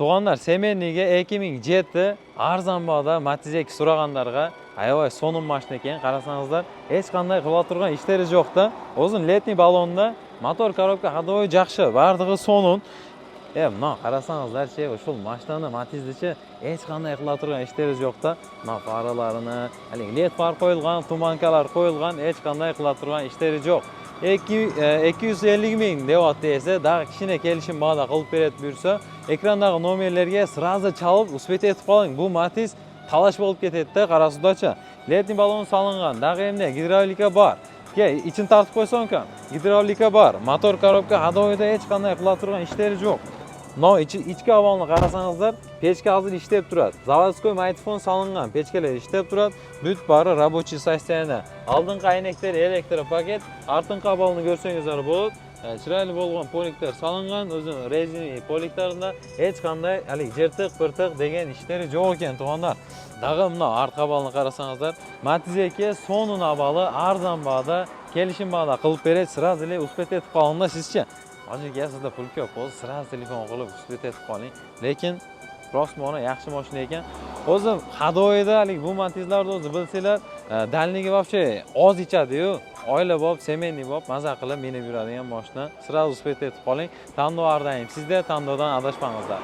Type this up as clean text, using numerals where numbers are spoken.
Tug'anlar, Semenniga 2007 arzon bahada Matiz 2 so'raganlarga ayvoy so'nim mashina ekan. Qarasangizlar, hech qanday qila turgan ishlari yo'q-da. O'zin letniy balonda motor korobka hadovoy yaxshi, bardig'i so'nin. Mana qarasangizlar-chi, shu mashinani Matizdichi hech qanday qila turgan ishlari yo'q-da. Mana faralarini, haligi led far qo'yilgan, tumankalar qo'yilgan, hech qanday qila turgan ishlari yo'q. 250 ming deyapti esa, daha kishina kelishim ba'da qilib berib buyursa, ekrandagi nomerlarga sразу chalib, uspet etib qoling. Bu Matiz talash bo'lib ketadi-da, qarasizlarchi. Letniy balon solingan, daha endi gidravlika bor. İçini tartib qo'ysam-ku, gidravlika bor. Motor korobka hadovoyda hech qanday qila turgan ishlari yo'q. İchki avvalni qarasangizlar, pechka hozir ishlab turadi. Zavodskoy magnitofon solingan, pechkalar ishlab turadi. Büt bari рабочий состояние. Oldingi aynaklar elektropaket, ortingi avvalni ko'rsangizlar bo'ladi. Chiroyli bo'lgan poliklar solingan, o'zi rezina poliklarida hech qanday haligi jirtiq-pirtiq degan ishlari yo'q ekan, tug'anlar. Dag'imni orqa avvalni qarasangizlar, Matiz 2 so'nin avvali arzon bahada kelishim ba'da qilib beradi, sразу uspet etib qolinglar sizcha. Hozirga sizda pul ko'p bo'lsa, sразу telefon qilib uspet etib qoling. Lekin Prosmona yaxshi mashina ekan. O'zi hadovoyda haligi bu Matizlarni o'zi bilsanglar, dalnigi вообще oz ichadi-yu. Oila bo'lib, semenniy bo'lib, maza qilib minib yuradigan mashina. Sразу uspet etib qoling. Tandovardan sizda, tandodan adashmangizlar.